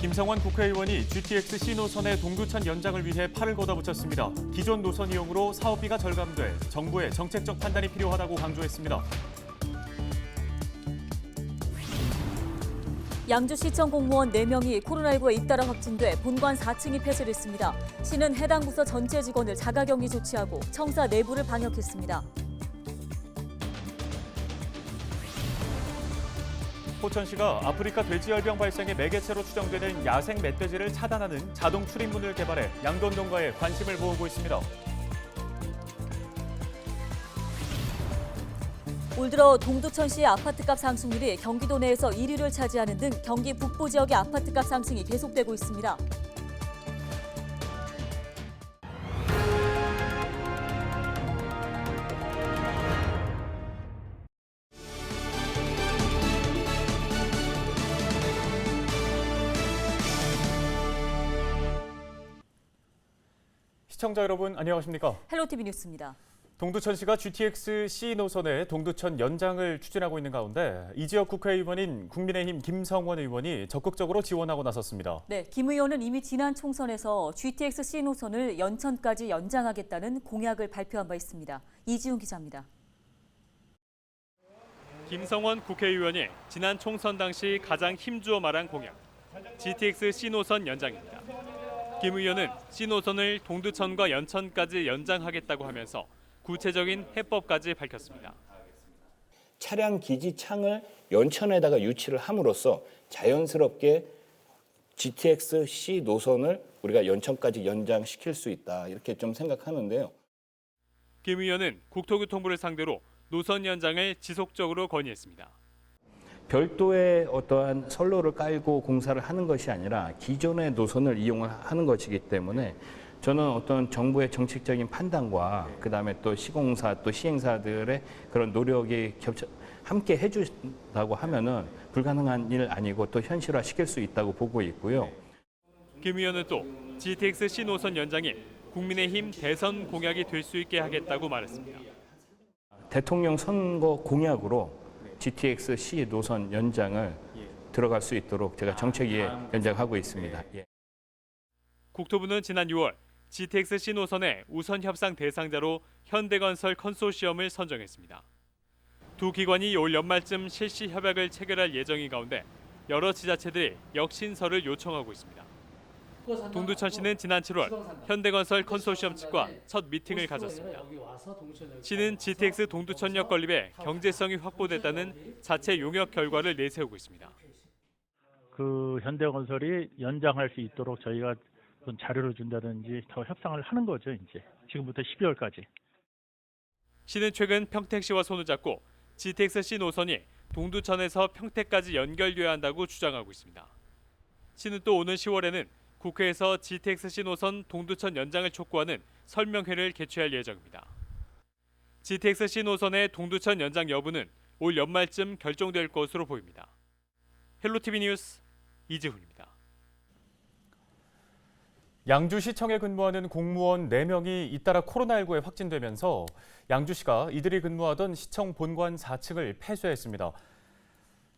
김성환 국회의원이 GTX C노선의 동두천 연장을 위해 팔을 걷어붙였습니다. 기존 노선 이용으로 사업비가 절감돼 정부의 정책적 판단이 필요하다고 강조했습니다. 양주시청 공무원 4명이 코로나19에 잇따라 확진돼 본관 4층이 폐쇄됐습니다. 시는 해당 부서 전체 직원을 자가격리 조치하고 청사 내부를 방역했습니다. 포천시가 아프리카 돼지열병 발생의 매개체로 추정되는 야생 멧돼지를 차단하는 자동 출입문을 개발해 양돈 농가에 관심을 모으고 있습니다. 올 들어 동두천시의 아파트값 상승률이 경기도 내에서 1위를 차지하는 등 경기 북부 지역의 아파트값 상승이 계속되고 있습니다. 시청자 여러분 안녕하십니까? 헬로티비 뉴스입니다. 동두천시가 GTX C 노선의 동두천 연장을 추진하고 있는 가운데 이 지역 국회의원인 국민의힘 김성원 의원이 적극적으로 지원하고 나섰습니다. 네, 김 의원은 이미 지난 총선에서 GTX C 노선을 연천까지 연장하겠다는 공약을 발표한 바 있습니다. 이지훈 기자입니다. 김성원 국회의원이 지난 총선 당시 가장 힘주어 말한 공약, GTX C 노선 연장입니다. 김 의원은 C 노선을 동두천과 연천까지 연장하겠다고 하면서 구체적인 해법까지 밝혔습니다. 차량 기지 창을 연천에다가 유치를 함으로써 자연스럽게 GTX C 노선을 우리가 연천까지 연장시킬 수 있다 이렇게 좀 생각하는데요. 김 의원은 국토교통부를 상대로 노선 연장을 지속적으로 건의했습니다. 별도의 어떠한 선로를 깔고 공사를 하는 것이 아니라 기존의 노선을 이용을 하는 것이기 때문에 저는 어떤 정부의 정책적인 판단과 그다음에 또 시공사 또 시행사들의 그런 노력이 함께 해준다고 하면은 불가능한 일 아니고 또 현실화 시킬 수 있다고 보고 있고요. 김 의원은 또 GTX C 노선 연장이 국민의힘 대선 공약이 될 수 있게 하겠다고 말했습니다. 대통령 선거 공약으로 GTX C 노선 연장을 들어갈 수 있도록 제가 정책위에 연장하고 있습니다. 예. 국토부는 지난 6월 GTX C 노선의 우선 협상 대상자로 현대건설 컨소시엄을 선정했습니다. 두 기관이 올 연말쯤 실시 협약을 체결할 예정인 가운데 여러 지자체들이 역신설을 요청하고 있습니다. 동두천시는 지난 7월 현대건설 컨소시엄 측과 첫 미팅을 가졌습니다. 시는 GTX 동두천역 건립에 경제성이 확보됐다는 자체 용역 결과를 내세우고 있습니다. 그 현대건설이 연장할 수 있도록 저희가 자료를 준다든지 더 협상을 하는 거죠. 이제 지금부터 12월까지. 시는 최근 평택시와 손을 잡고 GTX-C 노선이 동두천에서 평택까지 연결돼야 한다고 주장하고 있습니다. 시는 또 오는 10월에는 국회에서 GTX-C 노선 동두천 연장을 촉구하는 설명회를 개최할 예정입니다. GTX-C 노선의 동두천 연장 여부는 올 연말쯤 결정될 것으로 보입니다. 헬로티비 뉴스 이지훈입니다. 양주시청에 근무하는 공무원 4명이 잇따라 코로나19에 확진되면서 양주시가 이들이 근무하던 시청 본관 4층을 폐쇄했습니다.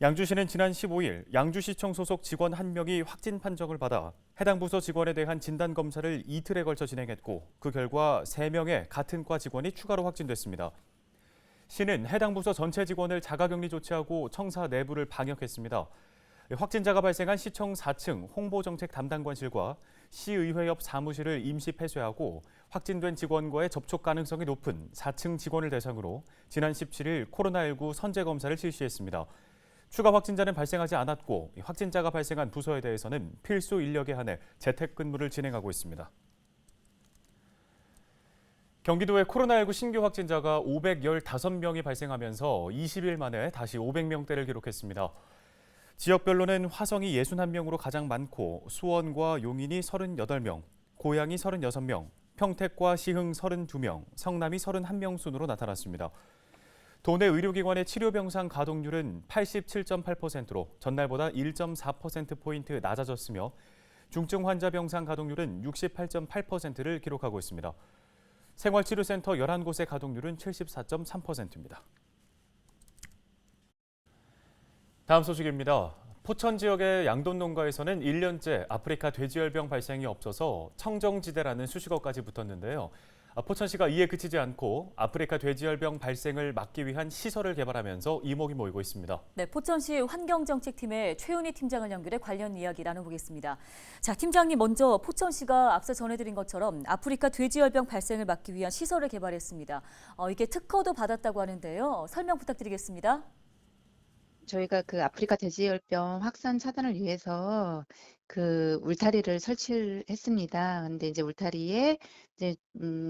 양주시는 지난 15일 양주시청 소속 직원 1명이 확진 판정을 받아 해당 부서 직원에 대한 진단검사를 이틀에 걸쳐 진행했고 그 결과 3명의 같은 과 직원이 추가로 확진됐습니다. 시는 해당 부서 전체 직원을 자가격리 조치하고 청사 내부를 방역했습니다. 확진자가 발생한 시청 4층 홍보정책 담당관실과 시의회 옆 사무실을 임시 폐쇄하고 확진된 직원과의 접촉 가능성이 높은 4층 직원을 대상으로 지난 17일 코로나19 선제검사를 실시했습니다. 추가 확진자는 발생하지 않았고 확진자가 발생한 부서에 대해서는 필수 인력에 한해 재택근무를 진행하고 있습니다. 경기도에 코로나19 신규 확진자가 515명이 발생하면서 20일 만에 다시 500명대를 기록했습니다. 지역별로는 화성이 61명으로 가장 많고 수원과 용인이 38명, 고양이 36명, 평택과 시흥 32명, 성남이 31명 순으로 나타났습니다. 도내 의료기관의 치료병상 가동률은 87.8%로 전날보다 1.4%포인트 낮아졌으며 중증 환자 병상 가동률은 68.8%를 기록하고 있습니다. 생활치료센터 11곳의 가동률은 74.3%입니다. 다음 소식입니다. 포천 지역의 양돈 농가에서는 1년째 아프리카 돼지열병 발생이 없어서 청정지대라는 수식어까지 붙었는데요. 포천시가 이에 그치지 않고 아프리카 돼지열병 발생을 막기 위한 시설을 개발하면서 이목이 모이고 있습니다. 네, 포천시 환경정책팀의 최윤희 팀장을 연결해 관련 이야기 나눠보겠습니다. 자, 팀장님 먼저 포천시가 앞서 전해드린 것처럼 아프리카 돼지열병 발생을 막기 위한 시설을 개발했습니다. 이게 특허도 받았다고 하는데요. 설명 부탁드리겠습니다. 저희가 그 아프리카 돼지열병 확산 차단을 위해서 그 울타리를 설치를 했습니다. 근데 이제 울타리에 이제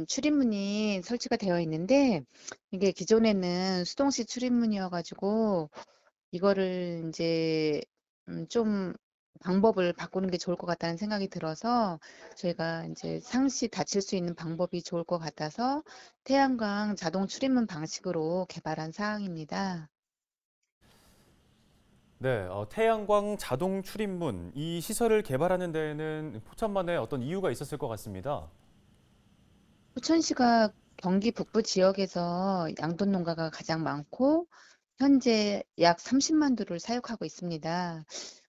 출입문이 설치가 되어 있는데 이게 기존에는 수동식 출입문이어가지고 이거를 이제 좀 방법을 바꾸는 게 좋을 것 같다는 생각이 들어서 저희가 이제 상시 닫힐 수 있는 방법이 좋을 것 같아서 태양광 자동 출입문 방식으로 개발한 사항입니다. 네, 태양광 자동 출입문, 이 시설을 개발하는 데에는 포천만의 어떤 이유가 있었을 것 같습니다. 포천시가 경기 북부 지역에서 양돈 농가가 가장 많고 현재 약 30만 두를 사육하고 있습니다.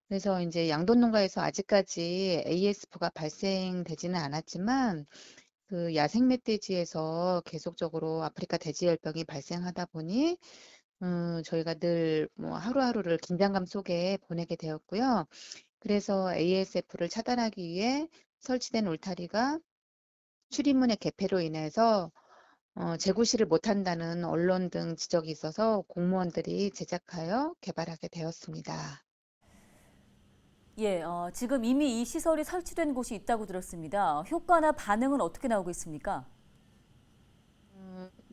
그래서 이제 양돈 농가에서 아직까지 ASF가 발생되지는 않았지만 그 야생 멧돼지에서 계속적으로 아프리카 돼지열병이 발생하다 보니 저희가 늘 뭐 하루하루를 긴장감 속에 보내게 되었고요. 그래서 ASF를 차단하기 위해 설치된 울타리가 출입문의 개폐로 인해서 재구시를 못한다는 언론 등 지적이 있어서 공무원들이 제작하여 개발하게 되었습니다. 예, 지금 이미 이 시설이 설치된 곳이 있다고 들었습니다. 효과나 반응은 어떻게 나오고 있습니까?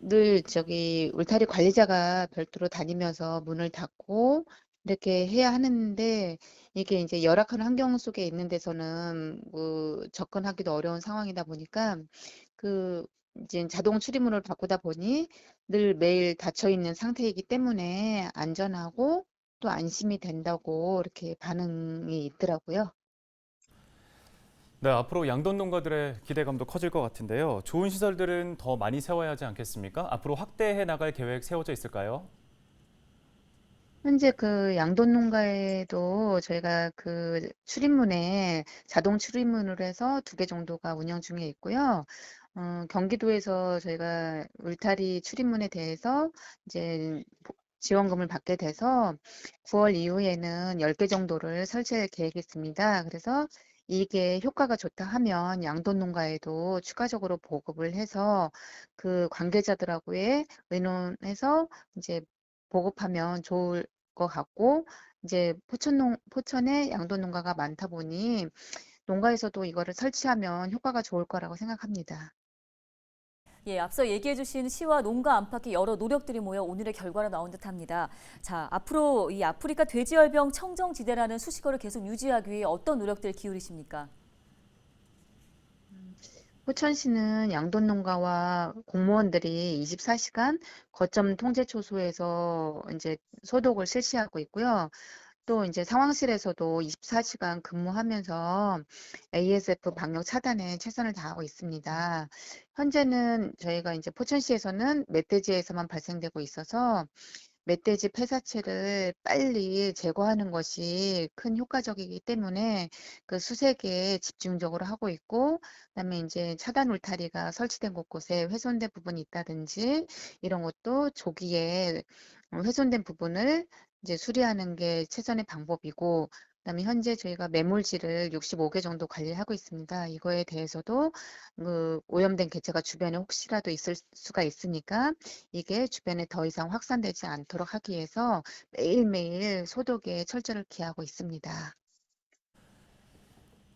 늘 저기 울타리 관리자가 별도로 다니면서 문을 닫고 이렇게 해야 하는데 이게 이제 열악한 환경 속에 있는 데서는 뭐 접근하기도 어려운 상황이다 보니까 그 이제 자동 출입문을 바꾸다 보니 늘 매일 닫혀 있는 상태이기 때문에 안전하고 또 안심이 된다고 이렇게 반응이 있더라고요. 네, 앞으로 양돈 농가들의 기대감도 커질 것 같은데요. 좋은 시설들은 더 많이 세워야 하지 않겠습니까? 앞으로 확대해 나갈 계획 세워져 있을까요? 현재 그 양돈 농가에도 저희가 그 출입문에 자동 출입문으로 해서 2개 정도가 운영 중에 있고요. 경기도에서 저희가 울타리 출입문에 대해서 이제 지원금을 받게 돼서 9월 이후에는 10개 정도를 설치할 계획이 있습니다. 그래서 이게 효과가 좋다 하면 양돈 농가에도 추가적으로 보급을 해서 그 관계자들하고의 의논해서 이제 보급하면 좋을 것 같고 이제 포천에 양돈 농가가 많다 보니 농가에서도 이거를 설치하면 효과가 좋을 거라고 생각합니다. 예, 앞서 얘기해 주신 시와 농가 안팎의 여러 노력들이 모여 오늘의 결과로 나온 듯합니다. 자, 앞으로 이 아프리카 돼지열병 청정지대라는 수식어를 계속 유지하기 위해 어떤 노력들 기울이십니까? 포천시는 양돈 농가와 공무원들이 24시간 거점 통제 초소에서 이제 소독을 실시하고 있고요. 또 이제 상황실에서도 24시간 근무하면서 ASF 방역 차단에 최선을 다하고 있습니다. 현재는 저희가 이제 포천시에서는 멧돼지에서만 발생되고 있어서 멧돼지 폐사체를 빨리 제거하는 것이 큰 효과적이기 때문에 그 수색에 집중적으로 하고 있고, 그다음에 이제 차단 울타리가 설치된 곳곳에 훼손된 부분이 있다든지 이런 것도 조기에 훼손된 부분을 이제 수리하는 게 최선의 방법이고, 그다음에 현재 저희가 매몰지를 65개 정도 관리하고 있습니다. 이거에 대해서도 그 오염된 개체가 주변에 혹시라도 있을 수가 있으니까 이게 주변에 더 이상 확산되지 않도록 하기 위해서 매일매일 소독에 철저를 기하고 있습니다.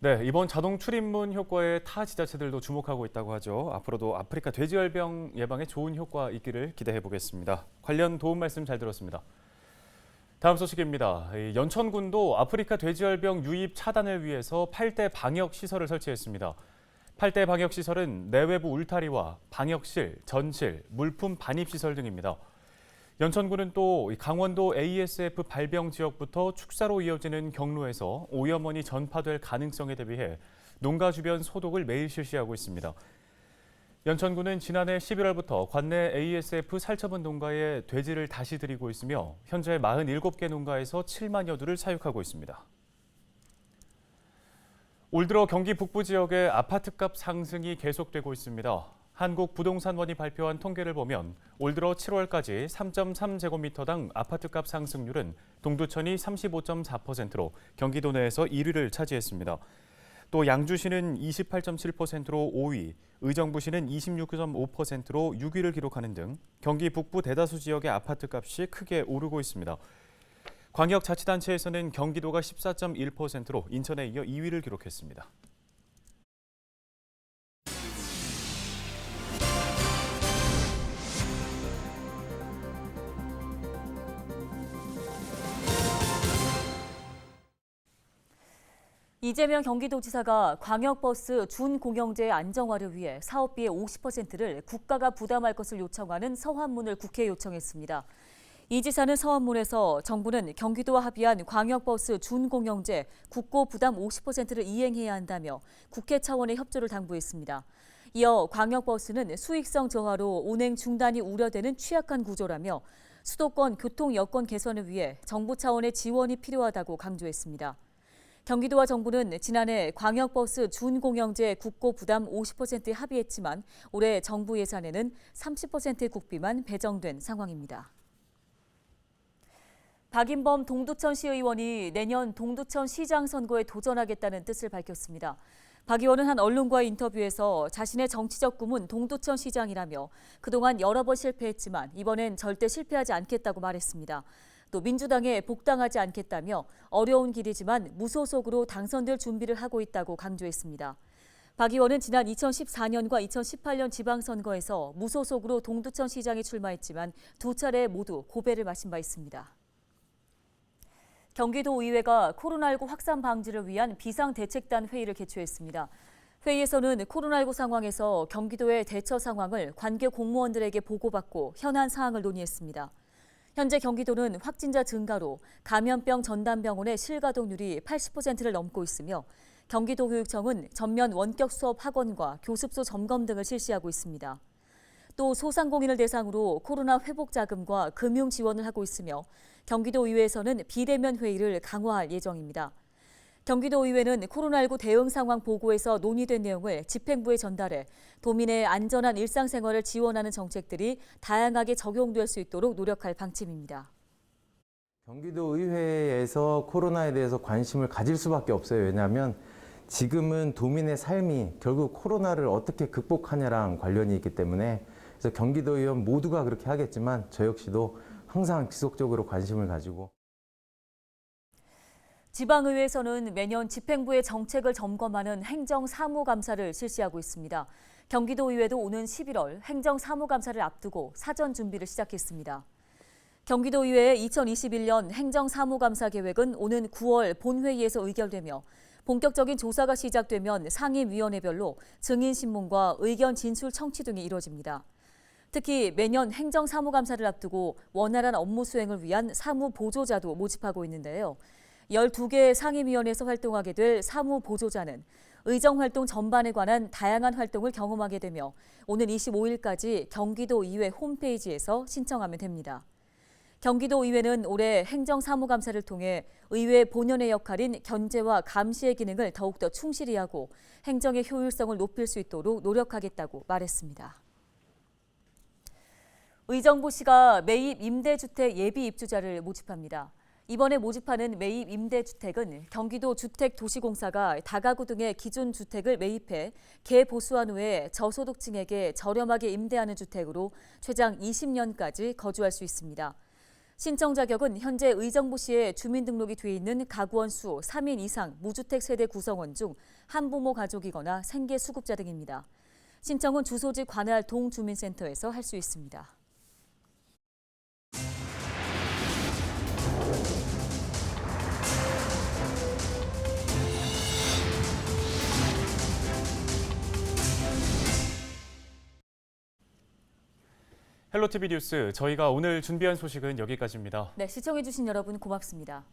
네, 이번 자동 출입문 효과에 타 지자체들도 주목하고 있다고 하죠. 앞으로도 아프리카 돼지열병 예방에 좋은 효과 있기를 기대해 보겠습니다. 관련 도움 말씀 잘 들었습니다. 다음 소식입니다. 연천군도 아프리카 돼지열병 유입 차단을 위해서 8대 방역시설을 설치했습니다. 8대 방역시설은 내외부 울타리와 방역실, 전실, 물품 반입시설 등입니다. 연천군은 또 강원도 ASF 발병 지역부터 축사로 이어지는 경로에서 오염원이 전파될 가능성에 대비해 농가 주변 소독을 매일 실시하고 있습니다. 연천군은 지난해 11월부터 관내 ASF 살처분 농가에 돼지를 다시 들이고 있으며 현재 47개 농가에서 7만여 두를 사육하고 있습니다. 올 들어 경기 북부 지역의 아파트값 상승이 계속되고 있습니다. 한국부동산원이 발표한 통계를 보면 올 들어 7월까지 3.3제곱미터당 아파트값 상승률은 동두천이 35.4%로 경기도 내에서 1위를 차지했습니다. 또 양주시는 28.7%로 5위, 의정부시는 26.5%로 6위를 기록하는 등 경기 북부 대다수 지역의 아파트값이 크게 오르고 있습니다. 광역자치단체에서는 경기도가 14.1%로 인천에 이어 2위를 기록했습니다. 이재명 경기도지사가 광역버스 준공영제 안정화를 위해 사업비의 50%를 국가가 부담할 것을 요청하는 서한문을 국회에 요청했습니다. 이 지사는 서한문에서 정부는 경기도와 합의한 광역버스 준공영제 국고 부담 50%를 이행해야 한다며 국회 차원의 협조를 당부했습니다. 이어 광역버스는 수익성 저하로 운행 중단이 우려되는 취약한 구조라며 수도권 교통 여건 개선을 위해 정부 차원의 지원이 필요하다고 강조했습니다. 경기도와 정부는 지난해 광역버스 준공영제 국고 부담 50%에 합의했지만 올해 정부 예산에는 30%의 국비만 배정된 상황입니다. 박인범 동두천시의원이 내년 동두천 시장 선거에 도전하겠다는 뜻을 밝혔습니다. 박 의원은 한 언론과의 인터뷰에서 자신의 정치적 꿈은 동두천 시장이라며 그동안 여러 번 실패했지만 이번엔 절대 실패하지 않겠다고 말했습니다. 또 민주당에 복당하지 않겠다며 어려운 길이지만 무소속으로 당선될 준비를 하고 있다고 강조했습니다. 박 의원은 지난 2014년과 2018년 지방선거에서 무소속으로 동두천 시장에 출마했지만 두 차례 모두 고배를 마신 바 있습니다. 경기도의회가 코로나19 확산 방지를 위한 비상대책단 회의를 개최했습니다. 회의에서는 코로나19 상황에서 경기도의 대처 상황을 관계 공무원들에게 보고받고 현안 사항을 논의했습니다. 현재 경기도는 확진자 증가로 감염병 전담병원의 실가동률이 80%를 넘고 있으며 경기도교육청은 전면 원격 수업 학원과 교습소 점검 등을 실시하고 있습니다. 또 소상공인을 대상으로 코로나 회복 자금과 금융 지원을 하고 있으며 경기도의회에서는 비대면 회의를 강화할 예정입니다. 경기도의회는 코로나19 대응 상황 보고에서 논의된 내용을 집행부에 전달해 도민의 안전한 일상생활을 지원하는 정책들이 다양하게 적용될 수 있도록 노력할 방침입니다. 경기도의회에서 코로나에 대해서 관심을 가질 수밖에 없어요. 왜냐하면 지금은 도민의 삶이 결국 코로나를 어떻게 극복하냐랑 관련이 있기 때문에 그래서 경기도의원 모두가 그렇게 하겠지만 저 역시도 항상 지속적으로 관심을 가지고 지방의회에서는 매년 집행부의 정책을 점검하는 행정사무감사를 실시하고 있습니다. 경기도의회도 오는 11월 행정사무감사를 앞두고 사전 준비를 시작했습니다. 경기도의회의 2021년 행정사무감사 계획은 오는 9월 본회의에서 의결되며 본격적인 조사가 시작되면 상임위원회별로 증인신문과 의견 진술 청취 등이 이뤄집니다. 특히 매년 행정사무감사를 앞두고 원활한 업무 수행을 위한 사무보조자도 모집하고 있는데요. 12개의 상임위원회에서 활동하게 될 사무보조자는 의정활동 전반에 관한 다양한 활동을 경험하게 되며 오는 25일까지 경기도의회 홈페이지에서 신청하면 됩니다. 경기도의회는 올해 행정사무감사를 통해 의회 본연의 역할인 견제와 감시의 기능을 더욱더 충실히 하고 행정의 효율성을 높일 수 있도록 노력하겠다고 말했습니다. 의정부시가 매입 임대주택 예비 입주자를 모집합니다. 이번에 모집하는 매입 임대주택은 경기도 주택도시공사가 다가구 등의 기존 주택을 매입해 개보수한 후에 저소득층에게 저렴하게 임대하는 주택으로 최장 20년까지 거주할 수 있습니다. 신청 자격은 현재 의정부시에 주민등록이 돼 있는 가구원 수 3인 이상 무주택 세대 구성원 중 한부모 가족이거나 생계수급자 등입니다. 신청은 주소지 관할 동주민센터에서 할 수 있습니다. 헬로티비 뉴스, 저희가 오늘 준비한 소식은 여기까지입니다. 네, 시청해주신 여러분 고맙습니다.